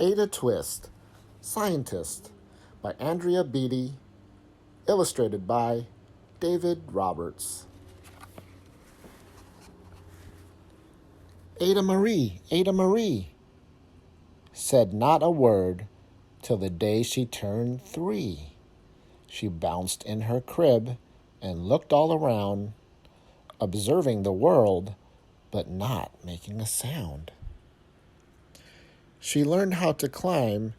Ada Twist, Scientist, by Andrea Beaty, illustrated by David Roberts. Ada Marie, said not a word till the day she turned 3. She bounced in her crib and looked all around, observing the world, but not making a sound. She learned how to climb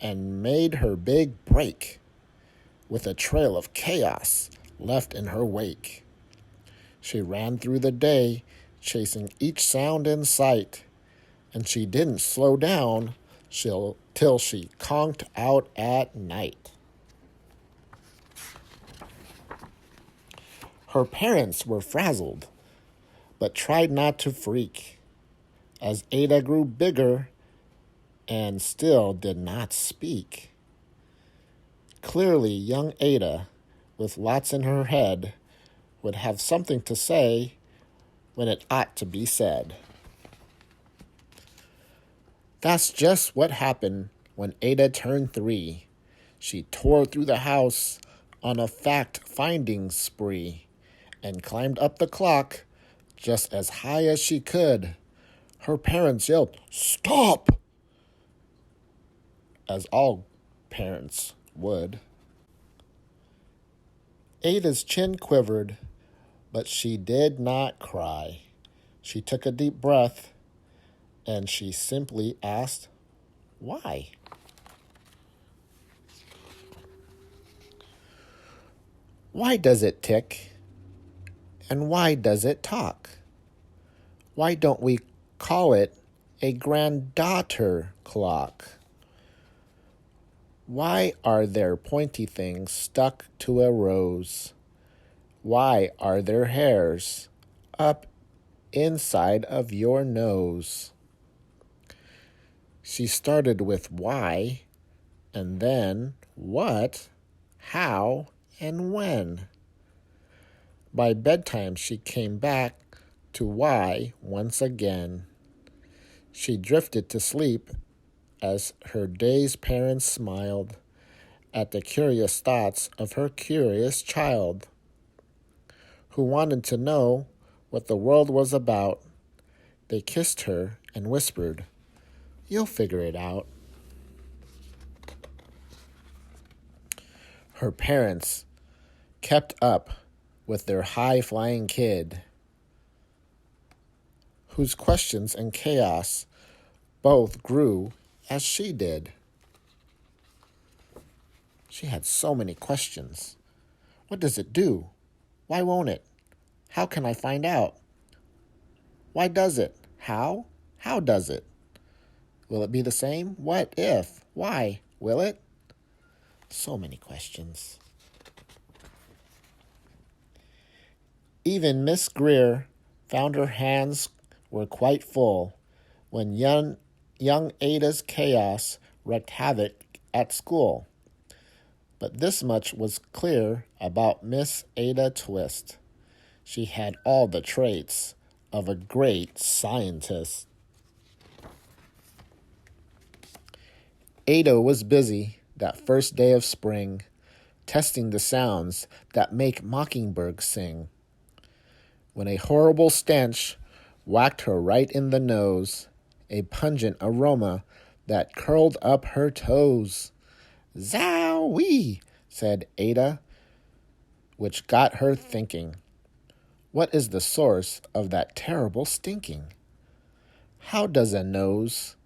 and made her big break, with a trail of chaos left in her wake. She ran through the day, chasing each sound in sight, and she didn't slow down till she conked out at night. Her parents were frazzled, but tried not to freak, as Ada grew bigger and still did not speak. Clearly, young Ada, with lots in her head, would have something to say when it ought to be said. That's just what happened when Ada turned 3. She tore through the house on a fact-finding spree and climbed up the clock just as high as she could. Her parents yelled, "Stop!" as all parents would. Ada's chin quivered, but she did not cry. She took a deep breath, and she simply asked, "Why?" Why does it tick? And why does it talk? Why don't we call it a granddaughter clock? Why are there pointy things stuck to a rose? Why are there hairs up inside of your nose? She started with why, and then what, how, and when. By bedtime, she came back to why once again. She drifted to sleep as her dazed parents smiled at the curious thoughts of her curious child, who wanted to know what the world was about. They kissed her and whispered, "You'll figure it out." Her parents kept up with their high-flying kid, whose questions and chaos both grew as she did. She had so many questions. What does it do? Why won't it? How can I find out? Why does it? How? How does it? Will it be the same? What if? Why? Will it? So many questions. Even Miss Greer found her hands were quite full when young Ada's chaos wreaked havoc at school. But this much was clear about Miss Ada Twist. She had all the traits of a great scientist. Ada was busy that first day of spring, testing the sounds that make mockingbirds sing, when a horrible stench whacked her right in the nose, a pungent aroma that curled up her toes. "Zowie," said Ada, which got her thinking. What is the source of that terrible stinking? How does a nose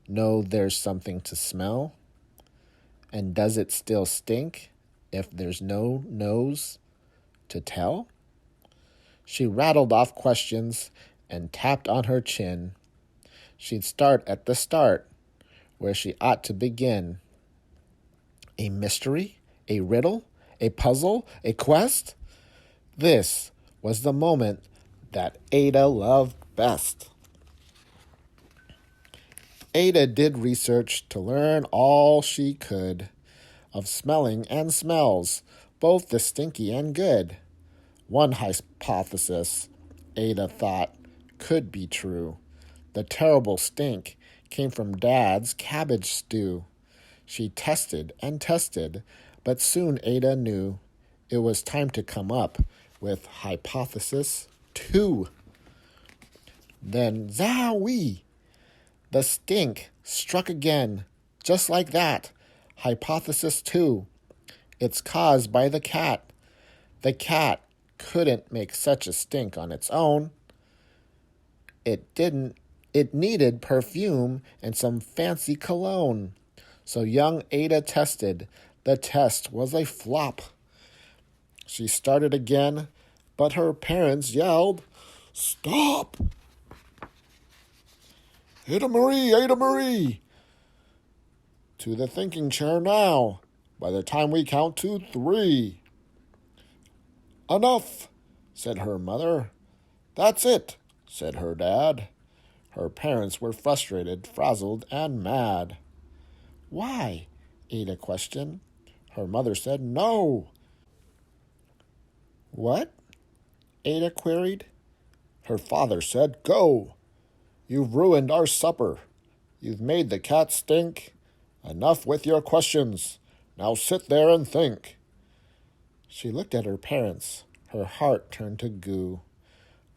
know there's something to smell? And does it still stink if there's no nose to tell? She rattled off questions and tapped on her chin. She'd start at the start, where she ought to begin. A mystery? A riddle? A puzzle? A quest? This was the moment that Ada loved best. Ada did research to learn all she could of smelling and smells, both the stinky and good. One hypothesis, Ada thought, could be true. The terrible stink came from Dad's cabbage stew. She tested and tested, but soon Ada knew it was time to come up with hypothesis 2. Then, zowie! The stink struck again, just like that. Hypothesis 2. It's caused by the cat. The cat couldn't make such a stink on its own. It needed perfume and some fancy cologne. So young Ada tested. The test was a flop. She started again, but her parents yelled, "Stop! Ada Marie! To the thinking chair now, by the time we count to 3. Enough, said her mother. That's it, said her dad. Her parents were frustrated, frazzled, and mad. Why? Ada questioned. Her mother said no. What? Ada queried. Her father said, Go! You've ruined our supper. You've made the cat stink. Enough with your questions. Now sit there and think. She looked at her parents. Her heart turned to goo.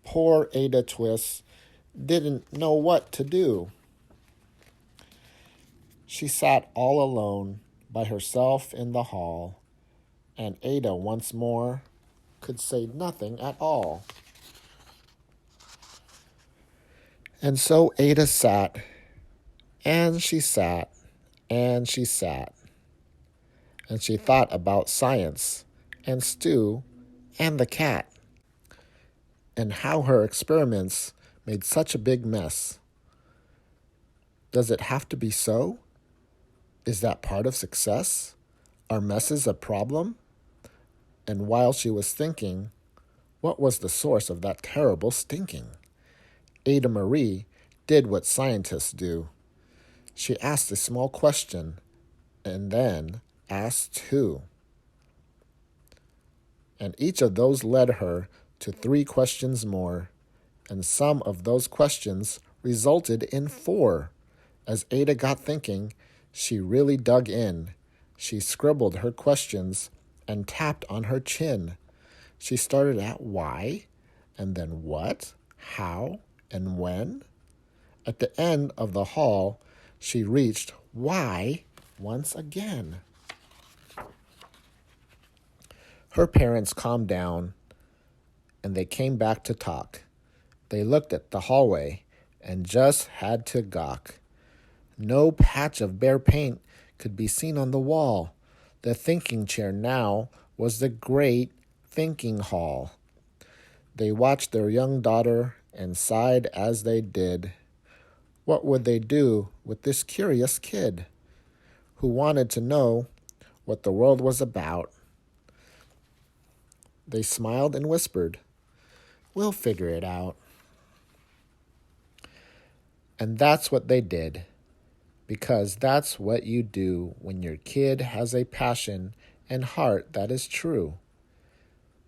Poor Ada Twist didn't know what to do. She sat all alone by herself in the hall, and Ada once more could say nothing at all. And so Ada sat, and she sat, and she sat, and she thought about science, and Stu, and the cat, and how her experiments made such a big mess. Does it have to be so? Is that part of success? Are messes a problem? And while she was thinking, what was the source of that terrible stinking? Ada Marie did what scientists do. She asked a small question and then asked 2. And each of those led her to 3 questions more, and some of those questions resulted in 4. As Ada got thinking, she really dug in. She scribbled her questions and tapped on her chin. She started at why, and then what, how, and when. At the end of the hall, she reached why once again. Her parents calmed down, and they came back to talk. They looked at the hallway and just had to gawk. No patch of bare paint could be seen on the wall. The thinking chair now was the great thinking hall. They watched their young daughter and sighed as they did. What would they do with this curious kid who wanted to know what the world was about? They smiled and whispered, We'll figure it out. And that's what they did, because that's what you do when your kid has a passion and heart that is true.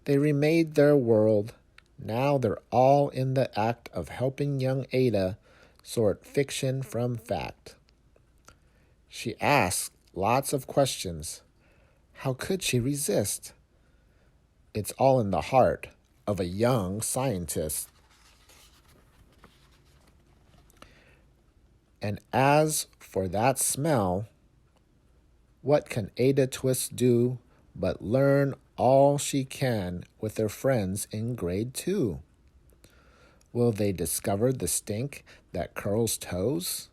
They remade their world. Now they're all in the act of helping young Ada sort fiction from fact. She asked lots of questions. How could she resist? It's all in the heart of a young scientist. And as for that smell, what can Ada Twist do but learn all she can with her friends in grade 2? Will they discover the stink that curls toes?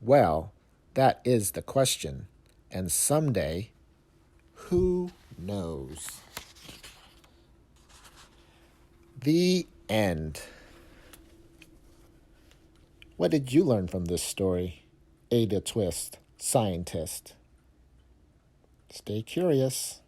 Well, that is the question, and someday, who knows? The end. What did you learn from this story? Ada Twist, scientist. Stay curious.